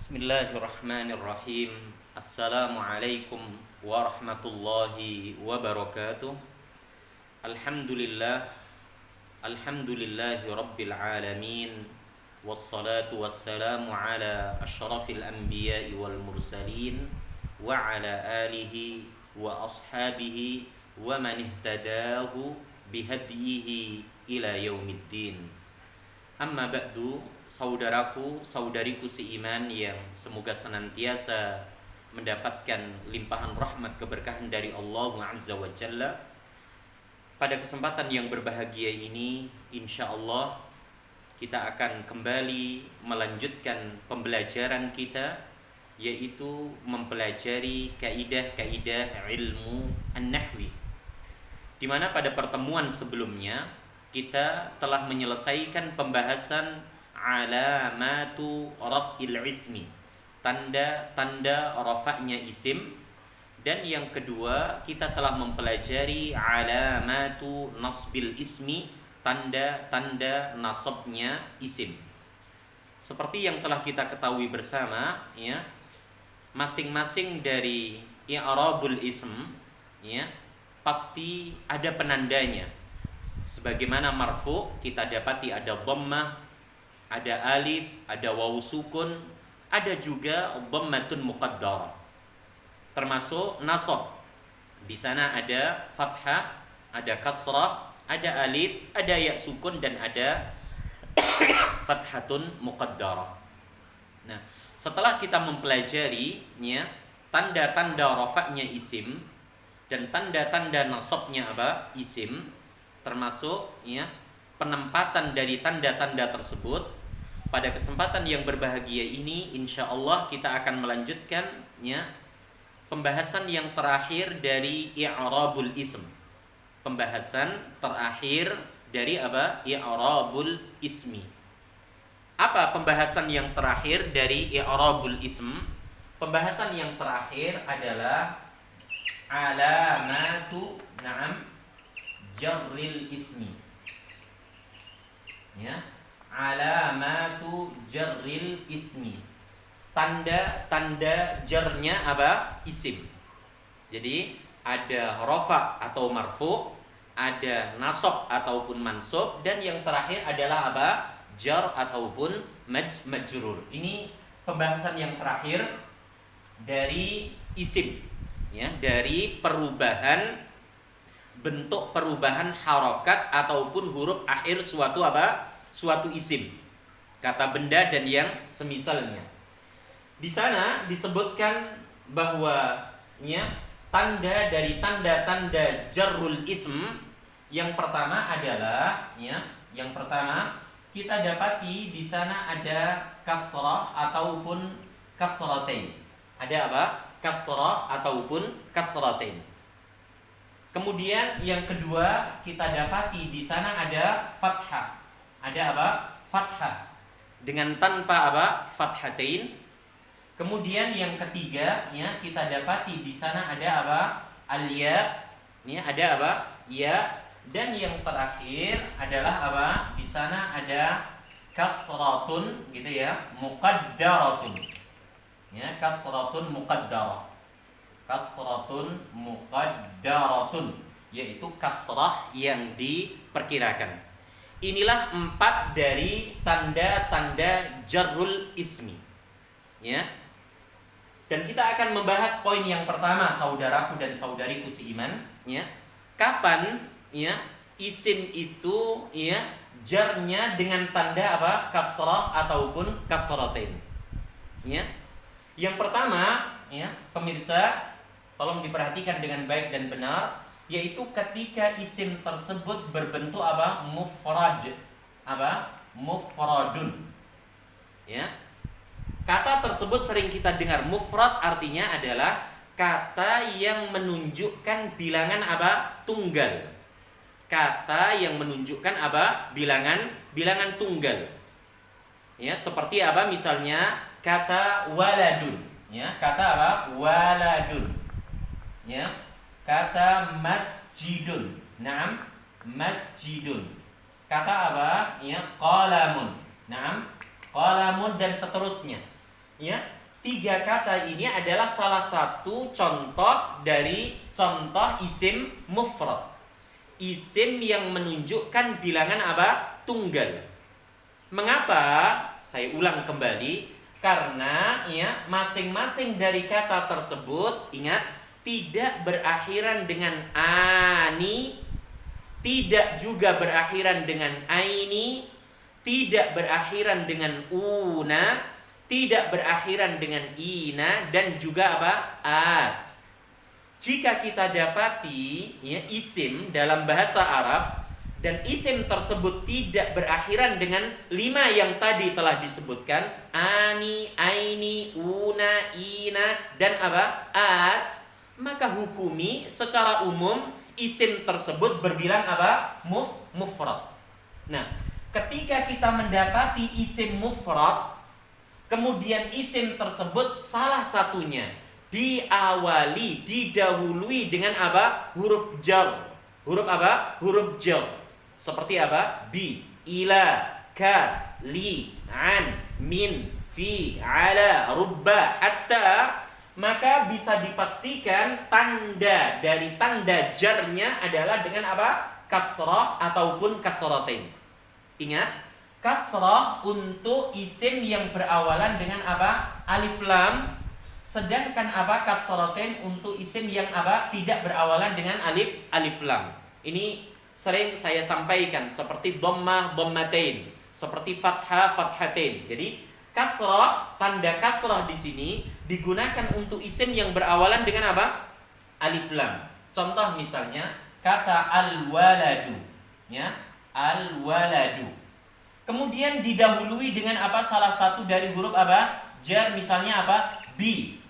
Bismillahirrahmanirrahim. Assalamualaikum warahmatullahi wabarakatuh. Alhamdulillah. Alhamdulillahi rabbil alamin. Wassalatu wassalamu ala ashrafil anbiya'i wal mursalin wa ala alihi wa ashabihi wa man ihtadahu bihadihi ila yaumiddin. Amma ba'du, saudaraku, saudariku seiman yang semoga senantiasa mendapatkan limpahan rahmat keberkahan dari Allah Azza wa Jalla. Pada kesempatan yang berbahagia ini, insya Allah kita akan kembali melanjutkan pembelajaran kita, yaitu mempelajari kaidah-kaidah ilmu an-nahwi, di mana pada pertemuan sebelumnya kita telah menyelesaikan pembahasan alamatu raf'il ismi, tanda-tanda rafa'nya isim, dan yang kedua kita telah mempelajari alamatu nasbil ismi, tanda-tanda nasabnya isim. Seperti yang telah kita ketahui bersama, ya, masing-masing dari i'rabul ism, ya, pasti ada penandanya. Sebagaimana marfu kita dapati ada dhammah, ada alif, ada wawu sukun, ada juga dhammatun muqaddarah. Termasuk nasab. Di sana ada fathah, ada kasrah, ada alif, ada ya sukun, dan ada fathatun muqaddarah. Nah, setelah kita mempelajari, ya, tanda-tanda rafa'nya isim dan tanda-tanda nasabnya isim, termasuk, ya, penempatan dari tanda-tanda tersebut, pada kesempatan yang berbahagia ini insya Allah kita akan melanjutkan, ya, pembahasan yang terakhir dari i'rabul ism. Pembahasan terakhir dari i'rabul ismi. Apa pembahasan yang terakhir dari i'rabul ism? Pembahasan yang terakhir adalah alamatu jarril ismi, ya, alamatu jarril ismi, tanda-tanda jarnya isim. Jadi ada rafa atau marfu, ada nasab ataupun mansub, dan yang terakhir adalah jar ataupun majrur. Ini pembahasan yang terakhir dari isim, ya, dari perubahan, bentuk perubahan harokat ataupun huruf akhir suatu isim, kata benda dan yang semisalnya. Di sana disebutkan bahwa, ya, tanda dari tanda-tanda jarrul ism yang pertama adalah, ya, yang pertama kita dapati di sana ada kasrah ataupun kasratain. Ada kasrah ataupun kasratain. Kemudian yang kedua kita dapati di sana ada fathah. Ada fathah dengan tanpa fathatain. Kemudian yang ketiga, ya, kita dapati di sana ada al-ya, ya, ada ya, dan yang terakhir adalah di sana ada kasratun, gitu ya, muqaddaratun. Ya, kasratun muqaddarah. Kasratun muqaddaratun, yaitu kasrah yang diperkirakan. Inilah 4 dari tanda-tanda jarrul ismi, ya. Dan kita akan membahas poin yang pertama, saudaraku dan saudariku seiman, ya. Kapan, ya, isim itu, ya, jarnya dengan tanda kasrah ataupun kasratain, ya. Yang pertama, ya, pemirsa, tolong diperhatikan dengan baik dan benar, yaitu ketika isim tersebut berbentuk mufrad, mufradun, ya. Kata tersebut sering kita dengar. Mufrad artinya adalah kata yang menunjukkan bilangan tunggal. Kata yang menunjukkan bilangan tunggal. Ya, seperti misalnya kata waladun, ya, kata waladun, ya, kata masjidun, masjidun, kata ya, qalamun, qalamun, dan seterusnya. Ya, tiga kata ini adalah salah satu contoh dari contoh isim mufrad. Isim yang menunjukkan bilangan apa? Tunggal. Mengapa? Saya ulang kembali. Karena ya, masing-masing dari kata tersebut, ingat, tidak berakhiran dengan ani, tidak juga berakhiran dengan aini, tidak berakhiran dengan una, tidak berakhiran dengan ina, dan juga apa? At. Jika kita dapati ya, isim dalam bahasa Arab dan isim tersebut tidak berakhiran dengan 5 yang tadi telah disebutkan, ani, aini, una, ina, dan apa? At, maka hukumi secara umum isim tersebut berbilang apa? Mufrad. Nah, ketika kita mendapati isim mufrad, kemudian isim tersebut salah satunya diawali, didahului dengan apa? Huruf jar. Huruf apa? Huruf jar. Seperti apa? Bi, ila, ka, li, an, min, fi, ala, rubba, hatta. Maka bisa dipastikan tanda dari tanda jarnya adalah dengan apa? Kasrah ataupun kasratain. Ingat, kasrah untuk isim yang berawalan dengan apa? Alif lam. Sedangkan apa? Kasratain untuk isim yang apa? Tidak berawalan dengan alif lam. Ini sering saya sampaikan seperti dhammah, dhammatain, seperti fathah, fathatain. Jadi kasrah, tanda kasrah di sini digunakan untuk isim yang berawalan dengan apa? Alif lam. Contoh misalnya kata al-waladu, ya, al-waladu. Kemudian didahului dengan apa? Salah satu dari huruf apa? Jar, misalnya apa? Bi.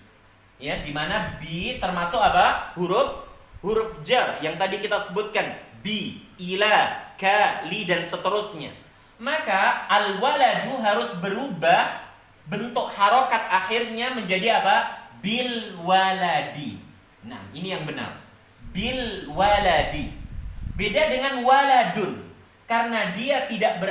Ya, di mana bi termasuk apa? Huruf jar yang tadi kita sebutkan. Bi, ila, ka, li, dan seterusnya. Maka al-waladu harus berubah bentuk harokat akhirnya menjadi apa? Bil waladi. Nah, ini yang benar. Bil waladi. Beda dengan waladun. Karena dia tidak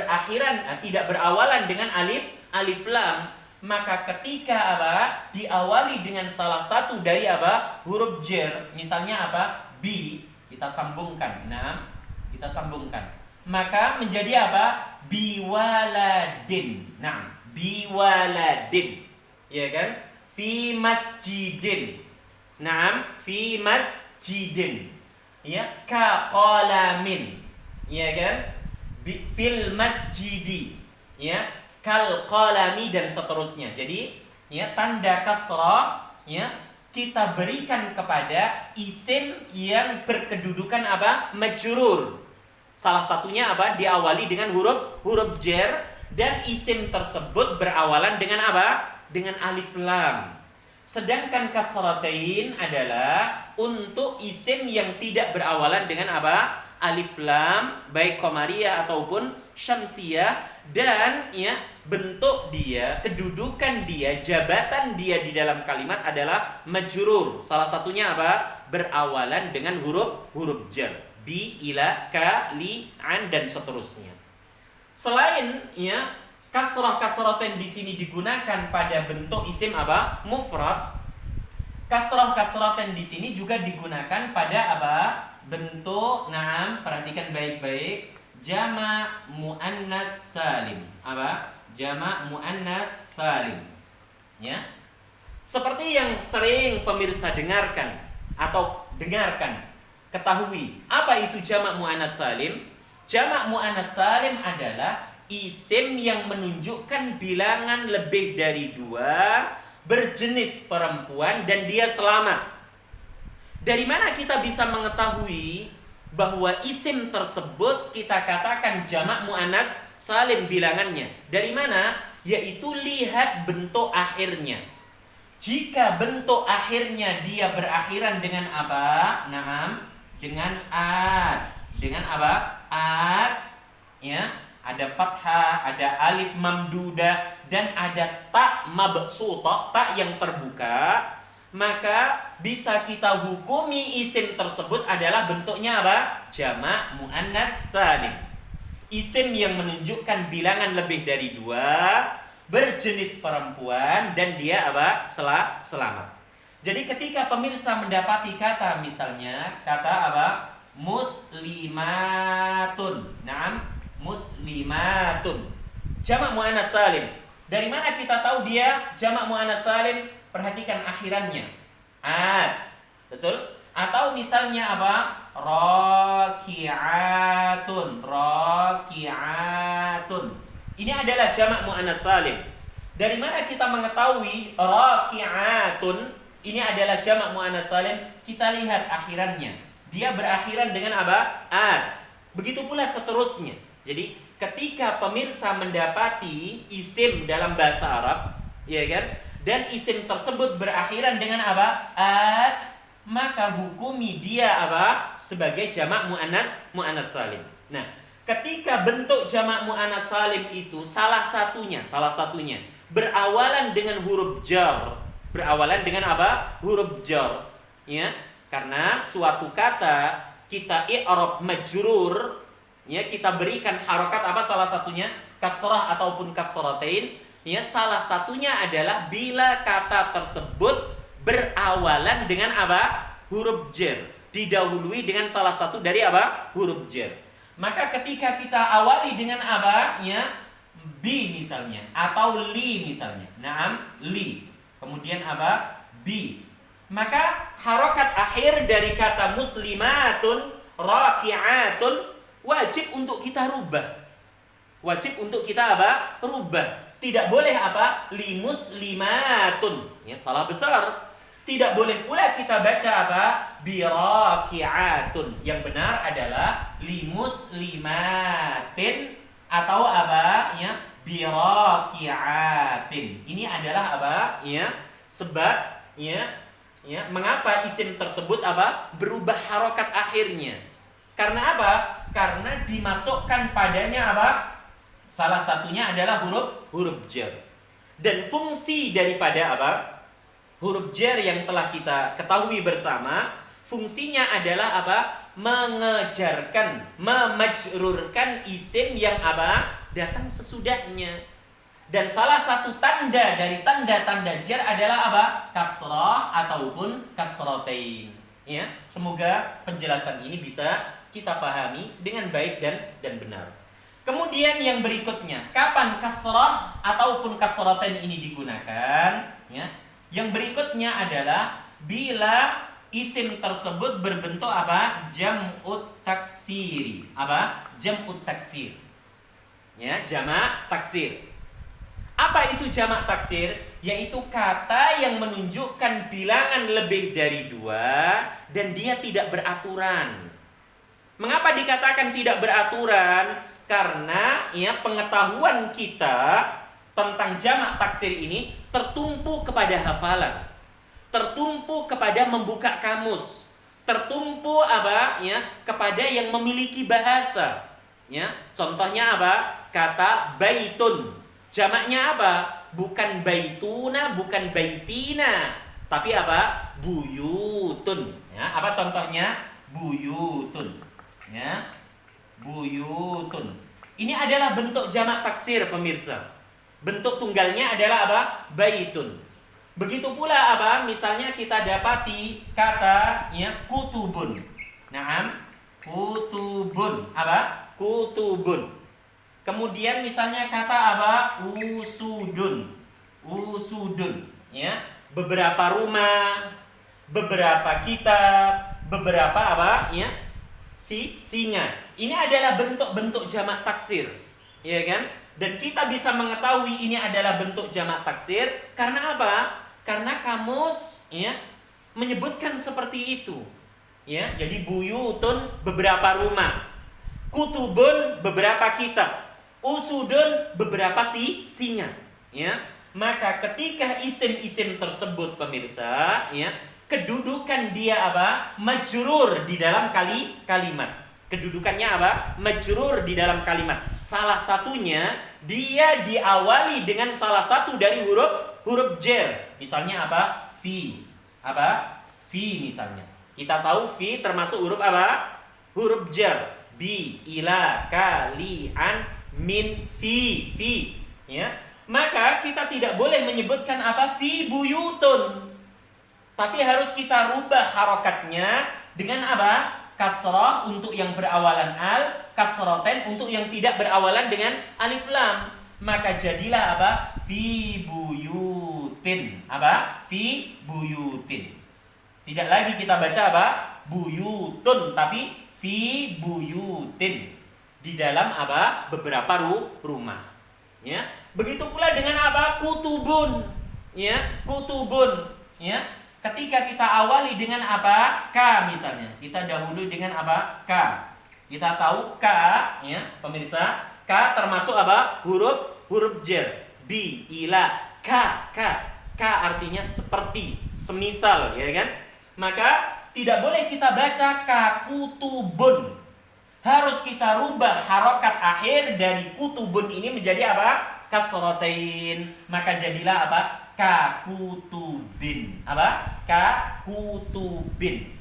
berawalan dengan alif lam, maka ketika apa? Diawali dengan salah satu dari apa? Huruf jar, misalnya apa? Bi, kita sambungkan. Nah, kita sambungkan. Maka menjadi apa? Biwaladin. Nah, biwaladin. Ya kan? Fi masjidin. Naam, fi masjidin. Ya, ka qalamin. Ya kan? Fil masjidi. Ya, kal qalami, dan seterusnya. Jadi, ya, tanda kasrah ya kita berikan kepada isim yang berkedudukan apa? Majrur. Salah satunya apa? Diawali dengan huruf jar, dan isim tersebut berawalan dengan apa? Dengan alif lam. Sedangkan kasratain adalah untuk isim yang tidak berawalan dengan apa? Alif lam, baik qamariyah ataupun syamsiyah, dan ya bentuk dia, kedudukan dia, jabatan dia di dalam kalimat adalah majrur. Salah satunya apa? Berawalan dengan huruf jar. Bi, ila, ka, li, an, dan seterusnya. Selain ya kasrah-kasratain di sini digunakan pada bentuk isim apa? Mufrad. Kasrah-kasratain di sini juga digunakan pada apa? Bentuk, naam, perhatikan baik-baik, jama' muannas salim. Apa? Jama' muannas salim. Ya. Seperti yang sering pemirsa dengarkan atau ketahui, apa itu jama' muannas salim? Jama' muannas salim adalah isim yang menunjukkan bilangan lebih dari 2, berjenis perempuan, dan dia selamat. Dari mana kita bisa mengetahui bahwa isim tersebut kita katakan jamak muannas salim bilangannya? Dari mana? Yaitu lihat bentuk akhirnya. Jika bentuk akhirnya dia berakhiran dengan apa? Naam, dengan at. Dengan apa? At. Ya, ada fathah, ada alif mamdudah, dan ada ta mabsutah, ta yang terbuka. Maka bisa kita hukumi isim tersebut adalah bentuknya apa? Jamak muannas salim. Isim yang menunjukkan bilangan lebih dari 2, berjenis perempuan dan dia apa? Selamat. Jadi ketika pemirsa mendapati kata misalnya kata apa? Muslimatun. Naam, muslimatun. Jamak muannats salim. Dari mana kita tahu dia jamak muannats salim? Perhatikan akhirannya. At. Betul? Atau misalnya apa? Raki'atun. Raki'atun. Ini adalah jamak muannats salim. Dari mana kita mengetahui raki'atun ini adalah jamak muannats salim? Kita lihat akhirannya. Dia berakhiran dengan apa? At. Begitu pula seterusnya. Jadi ketika pemirsa mendapati isim dalam bahasa Arab, ya kan? Dan isim tersebut berakhiran dengan apa? At, maka hukumi dia apa? Sebagai jamak muannats salim. Nah, ketika bentuk jamak muannats salim itu salah satunya berawalan dengan huruf jar. Berawalan dengan apa? Huruf jar. Ya, karena suatu kata kita i'rab majrur, ya, kita berikan harokat apa salah satunya? Kasrah ataupun kasratain. Ya, salah satunya adalah bila kata tersebut berawalan dengan apa? Huruf jar. Didahului dengan salah satu dari apa? Huruf jar. Maka ketika kita awali dengan apa? Ya, bi misalnya atau li misalnya. Naam, li. Kemudian apa? Bi. Maka harokat akhir dari kata muslimatun, raki'atun wajib untuk kita rubah. Wajib untuk kita apa? Rubah. Tidak boleh apa? Li muslimatun. Ya, salah besar. Tidak boleh pula kita baca apa? Bi raki'atun. Yang benar adalah li muslimatin atau apa? Ya, bi raki'atin. Ini adalah apa? Ya, sebab ya mengapa isim tersebut apa? Berubah harokat akhirnya. Karena apa? Karena dimasukkan padanya apa? Salah satunya adalah huruf jar. Dan fungsi daripada apa? Huruf jar yang telah kita ketahui bersama, fungsinya adalah apa? Mengejarkan, memajrurkan isim yang apa? Datang sesudahnya. Dan salah satu tanda dari tanda-tanda jar adalah apa? Kasrah ataupun kasratain. Ya, semoga penjelasan ini bisa kita pahami dengan baik dan benar. Kemudian yang berikutnya, kapan kasrah ataupun kasratain ini digunakan? Ya, yang berikutnya adalah bila isim tersebut berbentuk apa? Jam'ut taksiri. Apa? Jam'ut taksir. Ya, jamak taksir. Apa itu jamak taksir? Yaitu kata yang menunjukkan bilangan lebih dari 2 dan dia tidak beraturan. Mengapa dikatakan tidak beraturan? Karena ya pengetahuan kita tentang jamak taksir ini tertumpu kepada hafalan, tertumpu kepada membuka kamus, tertumpu apa? Ya, kepada yang memiliki bahasa. Ya, contohnya apa? Kata baitun. Jamaknya apa? Bukan baituna, bukan baitina, tapi apa? Buyutun. Ya, apa contohnya? Buyutun. Ya, buyutun. Ini adalah bentuk jamak taksir, pemirsa. Bentuk tunggalnya adalah apa? Baitun. Begitu pula apa? Misalnya kita dapati kata ya kutubun. Naam, kutubun. Apa? Kutubun. Kemudian misalnya kata apa? Usudun. Usudun, ya. Beberapa rumah, beberapa kitab, beberapa apa? Ya. Singa. Ini adalah bentuk-bentuk jamak taksir. Ya kan? Dan kita bisa mengetahui ini adalah bentuk jamak taksir karena apa? Karena kamus ya menyebutkan seperti itu. Ya, jadi buyutun beberapa rumah. Kutubun beberapa kitab. Usudun beberapa singa, ya. Maka ketika isim-isim tersebut pemirsa, ya, kedudukan dia apa? Majrur di dalam kalimat. Kedudukannya apa? Majrur di dalam kalimat. Salah satunya dia diawali dengan salah satu dari huruf jar. Misalnya apa? Fi. Apa? Fi misalnya. Kita tahu fi termasuk huruf apa? Huruf jar. Bi, ila, ka, li, an, min, fi, ya. Maka kita tidak boleh menyebutkan apa fi buyutun, tapi harus kita rubah harokatnya dengan apa? Kasrah untuk yang berawalan al, kasraten untuk yang tidak berawalan dengan alif lam. Maka jadilah apa? Fi buyutin. Apa? Fi buyutin. Tidak lagi kita baca apa? Buyutun, tapi fi buyutin. Di dalam apa? Beberapa rumah. Ya. Begitu pula dengan apa? Kutubun. Ya, kutubun. Ya. Ketika kita awali dengan apa? Ka misalnya. Kita dahulu dengan apa? Ka. Kita tahu ka, ya, pemirsa. Ka termasuk apa? Huruf jar. Bi, ila, ka. Ka artinya seperti, semisal, ya kan? Maka tidak boleh kita baca ka kutubun. Harus kita rubah harokat akhir dari kutubun ini menjadi apa? Kasratain. Maka jadilah apa? Ka kutubin. Apa? Ka kutubin.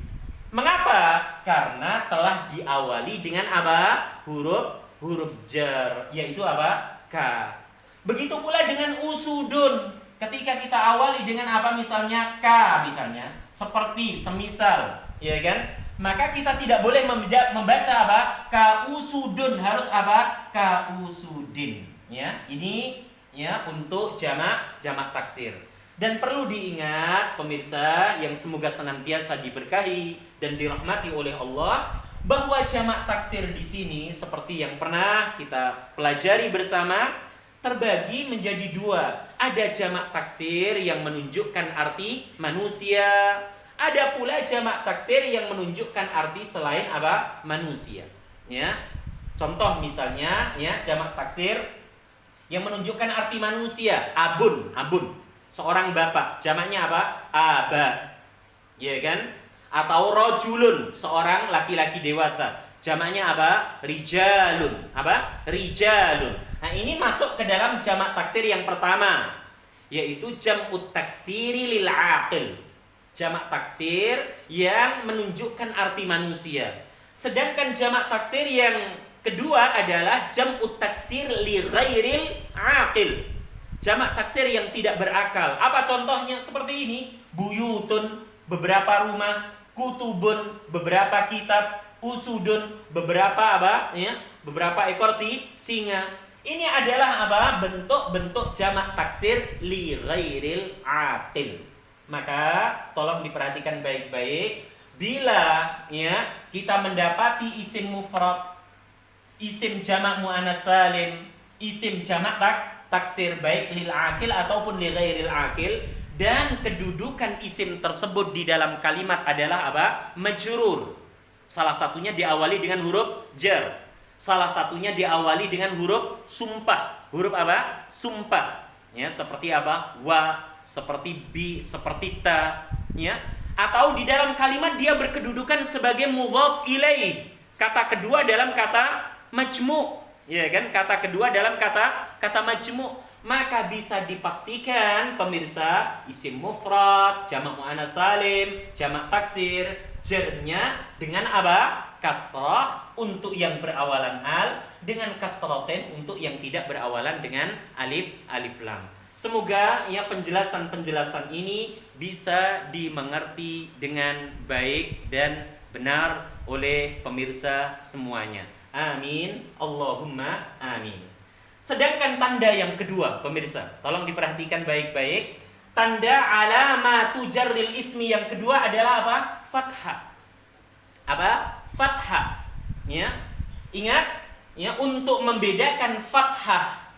Mengapa? Karena telah diawali dengan apa? Huruf jar, yaitu apa? Ka. Begitu pula dengan usudun. Ketika kita awali dengan apa misalnya ka misalnya, seperti, semisal, ya kan? Maka kita tidak boleh membaca apa? Ka usudun, harus apa? Ka usudin. Ya, ini ya untuk jamak taksir. Dan perlu diingat pemirsa yang semoga senantiasa diberkahi dan dirahmati oleh Allah, bahwa jamak taksir di sini seperti yang pernah kita pelajari bersama terbagi menjadi dua. Ada jamak taksir yang menunjukkan arti manusia, ada pula jamak taksir yang menunjukkan arti selain apa? Manusia. Ya. Contoh misalnya ya jamak taksir yang menunjukkan arti manusia, abun. Seorang bapak, jamaknya apa? Aba. Ya kan? Atau rojulun, seorang laki-laki dewasa. Jamaknya apa? Rijalun. Apa? Rijalun. Nah, ini masuk ke dalam jamak taksir yang pertama, yaitu jam'ut taksiri lil aqil. Jamak taksir yang menunjukkan arti manusia. Sedangkan jamak taksir yang kedua adalah jam'ut taksir li ghairil aqil. Jamak taksir yang tidak berakal. Apa contohnya? Seperti ini. Buyutun, beberapa rumah. Kutubun, beberapa kitab. Usudun, beberapa apa? Ya, beberapa ekor singa. Ini adalah apa? Bentuk-bentuk jamak taksir li ghairil aqil. Maka tolong diperhatikan baik-baik. Bila ya kita mendapati isim mufrad, isim jamak muannats salim, isim jamak taksir baik lil aqil ataupun li ghairil aqil, dan kedudukan isim tersebut di dalam kalimat adalah apa? Majrur. Salah satunya diawali dengan huruf jar. Salah satunya diawali dengan huruf sumpah. Huruf apa? Sumpah. Ya, seperti apa? Wa, seperti bi, seperti ta, ya. Atau di dalam kalimat dia berkedudukan sebagai mudhaf ilaih. Kata kedua dalam kata majmu'. Ya kan, kata kedua dalam kata majmu', maka bisa dipastikan pemirsa isim mufrad, jamak muannats salim, jamak taksir, jarnya dengan apa? Kasrah untuk yang berawalan al, dengan kasratain untuk yang tidak berawalan dengan alif lam. Semoga ya penjelasan ini bisa dimengerti dengan baik dan benar oleh pemirsa semuanya. Amin. Allahumma amin. Sedangkan tanda yang kedua, pemirsa, tolong diperhatikan baik-baik. Tanda alamatu jarril ismi yang kedua adalah apa? Fathah. Apa? Fathah. Ya. Ingat, ya, untuk membedakan fathah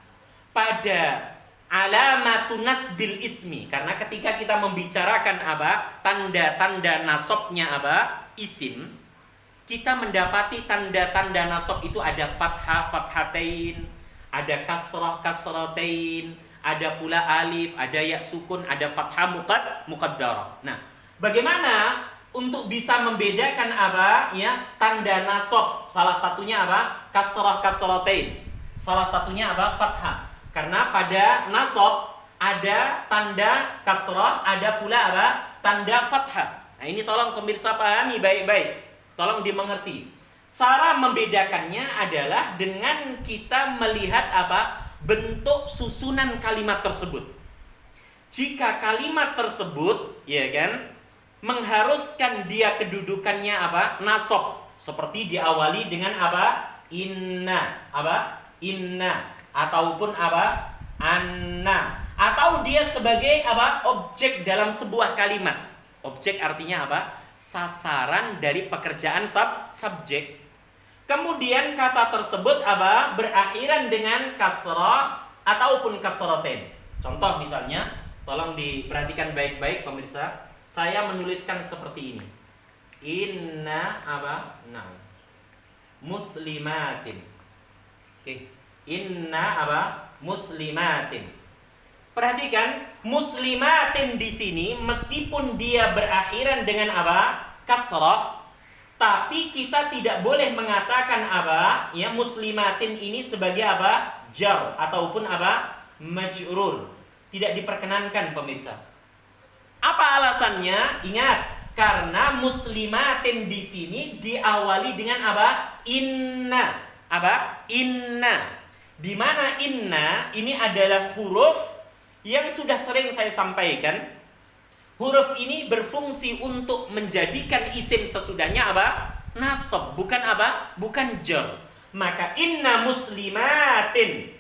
pada alamatu nasbil ismi, karena ketika kita membicarakan apa? Tanda-tanda nasabnya apa? Isim. Kita mendapati tanda-tanda nasab itu ada fathah, fathatain, ada kasrah, kasratain, ada pula alif, ada ya sukun, ada fathah muqaddarah. Nah, bagaimana untuk bisa membedakan apa? Ya, tanda nasab. Salah satunya apa? Kasrah, kasratain. Salah satunya apa? Fathah. Karena pada nasab ada tanda kasrah, ada pula apa? Tanda fathah. Nah, ini tolong pemirsa pahami baik-baik. Tolong dimengerti. Cara membedakannya adalah dengan kita melihat apa? bentuk susunan kalimat tersebut. Jika kalimat tersebut, ya kan, mengharuskan dia kedudukannya apa? Nasab. Seperti diawali dengan apa? Inna, apa? Inna, ataupun apa? Anna. Atau dia sebagai apa? Objek dalam sebuah kalimat. Objek artinya apa? Sasaran dari pekerjaan subjek. Kemudian kata tersebut apa? Berakhiran dengan kasrah ataupun kasratain. Contoh misalnya, tolong diperhatikan baik-baik pemirsa. Saya menuliskan seperti ini. Inna apa? Nah. Muslimatin. Oke. Inna apa? Muslimatin. Perhatikan, muslimatin di sini meskipun dia berakhiran dengan apa? Kasrah, tapi kita tidak boleh mengatakan apa? Ya, muslimatin ini sebagai apa? Jar ataupun apa? Majrur. Tidak diperkenankan pemirsa. Apa alasannya? Ingat, karena muslimatin di sini diawali dengan apa? Inna. Apa? Inna. Di mana inna ini adalah huruf yang sudah sering saya sampaikan. Huruf ini berfungsi untuk menjadikan isim sesudahnya apa? Nasab, bukan apa? Bukan jar. Maka inna muslimatin.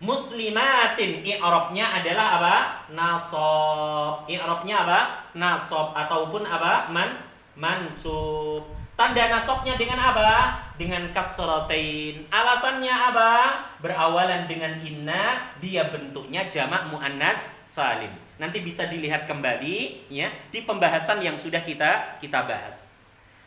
Muslimatin i'rabnya adalah apa? Nasab. I'rabnya apa? Nasab ataupun apa? Mansub. Tanda nasabnya dengan apa? Dengan kasratain. Alasannya apa? Berawalan dengan inna, dia bentuknya jamak muannas salim. Nanti bisa dilihat kembali ya di pembahasan yang sudah kita bahas.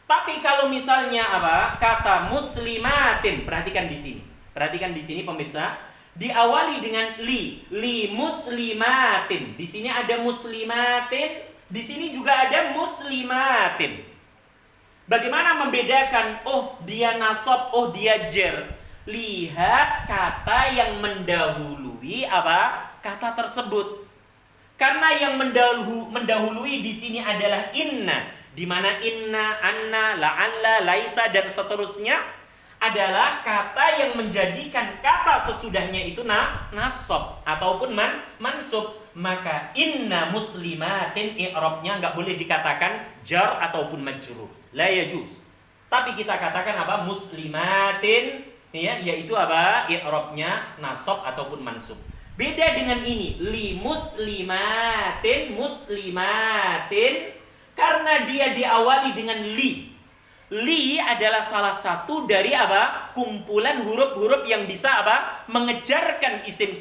Tapi kalau misalnya apa? Kata muslimatin, perhatikan di sini. Perhatikan di sini pemirsa, diawali dengan li muslimatin. Di sini ada muslimatin, di sini juga ada muslimatin. Bagaimana membedakan? Oh, dia nasab, oh dia jar. Lihat kata yang mendahului apa? Kata tersebut. Karena yang mendahului di sini adalah inna, di mana inna, anna, la'alla, laita dan seterusnya adalah kata yang menjadikan kata sesudahnya itu nasab ataupun mansub. Maka inna muslimatin i'rabnya enggak boleh dikatakan jar ataupun majrur. La yajuz. Tapi kita katakan apa? Muslimatin, ya, yaitu apa? I'rabnya nasab ataupun mansub. Beda dengan ini, li muslimatin, muslimatin, karena dia diawali dengan li. Li adalah salah satu dari apa? Kumpulan huruf-huruf yang bisa apa? Mengejarkan isim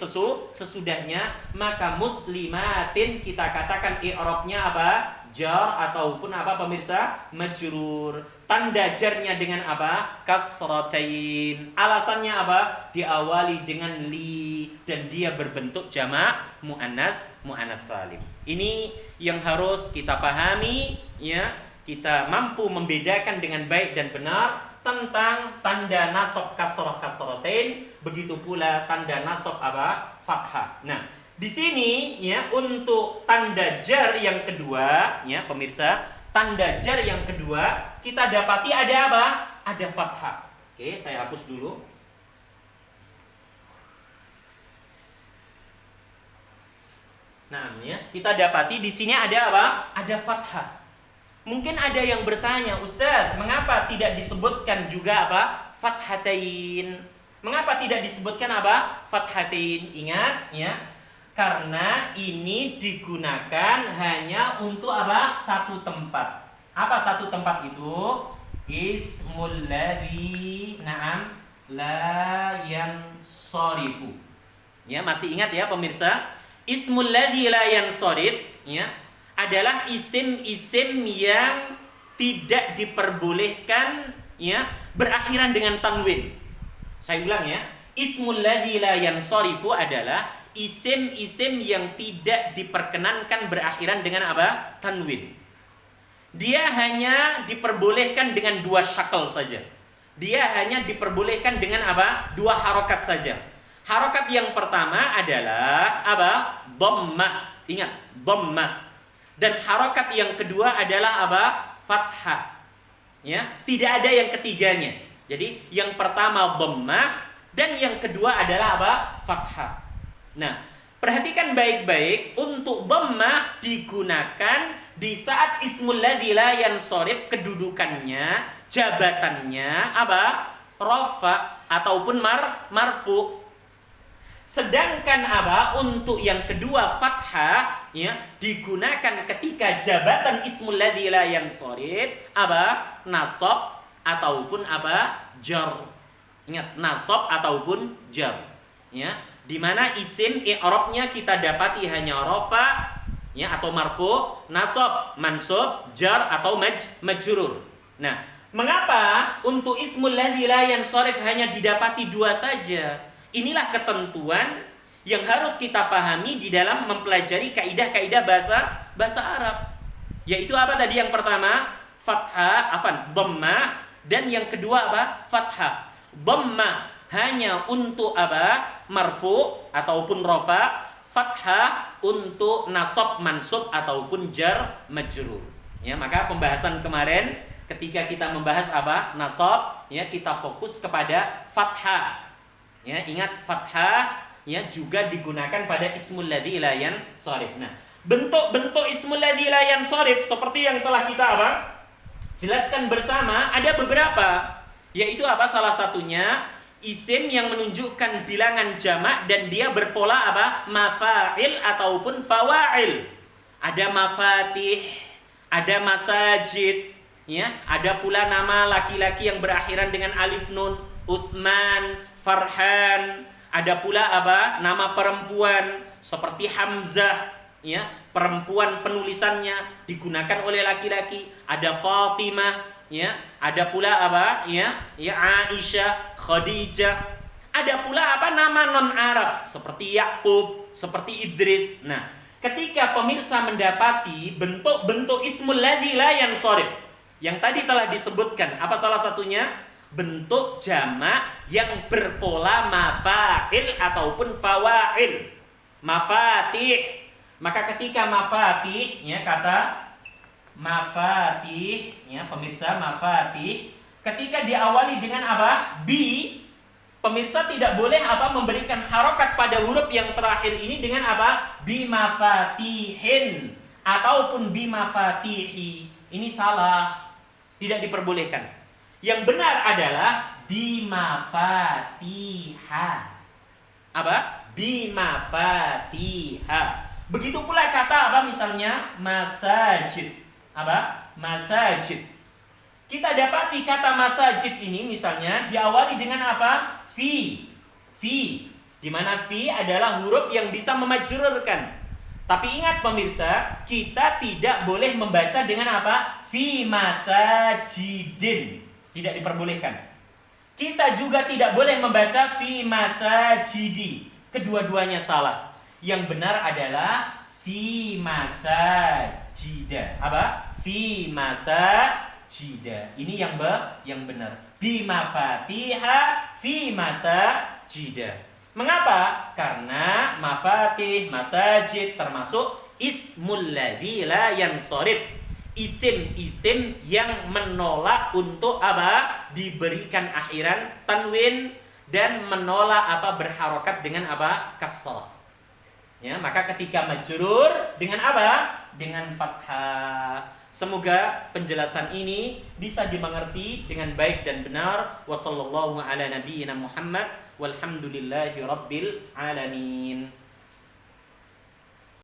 sesudahnya. Maka muslimatin kita katakan i'rabnya apa? Jar ataupun apa pemirsa? Majrur. Tanda jarnya dengan apa? Kasratain. Alasannya apa? Diawali dengan li dan dia berbentuk jamak muannas salim. Ini yang harus kita pahami ya. Kita mampu membedakan dengan baik dan benar tentang tanda nasab kasrah kasratain, begitu pula tanda nasab apa? Fathah. Nah, di sini ya untuk tanda jar yang kedua ya pemirsa, tanda jar yang kedua kita dapati ada apa? Ada fathah. Oke, saya hapus dulu. Nah, ya, kita dapati di sini ada apa? Ada fathah. Mungkin ada yang bertanya, Ustaz, mengapa tidak disebutkan juga apa? Fathatain. Mengapa tidak disebutkan apa? Fathatain. Ingat ya, karena ini digunakan hanya untuk apa? Satu tempat. Apa satu tempat itu? Ismul ladzi na'am la yansarifu. Ya, masih ingat ya pemirsa? Ismul ladzi la yansarif ya adalah isim-isim yang tidak diperbolehkan ya berakhiran dengan tanwin. Saya ulang ya, ismul ladzi la yansarifu adalah isim-isim yang tidak diperkenankan berakhiran dengan apa? Tanwin. Dia hanya diperbolehkan dengan dua syakl saja. Dia hanya diperbolehkan dengan apa? Dua harokat saja. Harokat yang pertama adalah apa? Dhammah. Ingat, dhammah. Dan harokat yang kedua adalah apa? Fathah. Ya, tidak ada yang ketiganya. Jadi yang pertama dhammah Dan yang kedua adalah apa? Fathah. Nah, perhatikan baik-baik, untuk dhammah digunakan di saat ismul ladzi la yansharif, kedudukannya, jabatannya apa? Rafa ataupun marfu. Sedangkan apa? Untuk yang kedua fathah ya digunakan ketika jabatan ismul ladzi la yansharif apa? Nasab ataupun apa? Jar. Ingat, nasab ataupun jar. Ya, di mana isim i'rabnya kita dapati hanya rafa ya atau marfu, nasab, mansub, jar atau majrur. Nah, mengapa untuk ismul ladzi la yansharif hanya didapati dua saja? Inilah ketentuan yang harus kita pahami di dalam mempelajari kaidah-kaidah bahasa Arab. Yaitu apa tadi yang pertama? Fathah, dhammah, dan yang kedua apa? Fathah. Dhammah hanya untuk apa? Marfu ataupun rafa, fathah untuk nasab, mansub ataupun jar majrur. Ya, maka pembahasan kemarin ketika kita membahas apa? Nasab, ya kita fokus kepada fathah. Ya, ingat fathah ya juga digunakan pada ismul ladzi la yansharif. Nah, bentuk-bentuk ismul ladzi la yansharif seperti yang telah kita apa? Jelaskan bersama, ada beberapa. Yaitu apa? Salah satunya isim yang menunjukkan bilangan jamak dan dia berpola apa? Mafa'il ataupun fawa'il. Ada mafatih, ada masajid, ya, ada pula nama laki-laki yang berakhiran dengan alif nun, Utsman, Farhan. Ada pula apa? Nama perempuan seperti Hamzah, ya, perempuan penulisannya digunakan oleh laki-laki. Ada Fatimah, ya, ada pula apa? Ya Aisyah, Khadijah. Ada pula apa? Nama non Arab seperti Yakub, seperti Idris. Nah, ketika pemirsa mendapati bentuk-bentuk ismul ladzi la yansharif yang tadi telah disebutkan, apa salah satunya? Bentuk jamak yang berpola mafa'il ataupun fawa'il. Mafatih. Maka ketika mafatih, ya kata mafatih, ya pemirsa, mafatih, ketika diawali dengan apa? Bi, pemirsa tidak boleh apa? Memberikan harokat pada huruf yang terakhir ini dengan apa? Bi mafatihin ataupun bi mafatihi. Ini salah, tidak diperbolehkan. Yang benar adalah bimafatiha. Apa? Bimafatiha. Begitu pula kata apa? Misalnya masajid. Apa? Masajid. Kita dapati kata masajid ini misalnya diawali dengan apa? Fi. Fi. Di mana fi adalah huruf yang bisa memajrurkan. Tapi ingat pemirsa, kita tidak boleh membaca dengan apa? Fi masajidin. Tidak diperbolehkan. Kita juga tidak boleh membaca fi masajidi. Kedua-duanya salah. Yang benar adalah fi masajida. Apa? Fi masajida. Ini yang benar. Bi mafatiha fi masajida. Mengapa? Karena mafatih, masajid termasuk ismul ladzi la yansharif. Isim-isim yang menolak untuk apa? Diberikan akhiran tanwin dan menolak apa? Berharokat dengan apa? Kasrah. Ya, maka ketika majrur dengan apa? Dengan fathah. Semoga penjelasan ini bisa dimengerti dengan baik dan benar. Wassallallahu ala nabiyyina Muhammad walhamdulillahi rabbil alamin.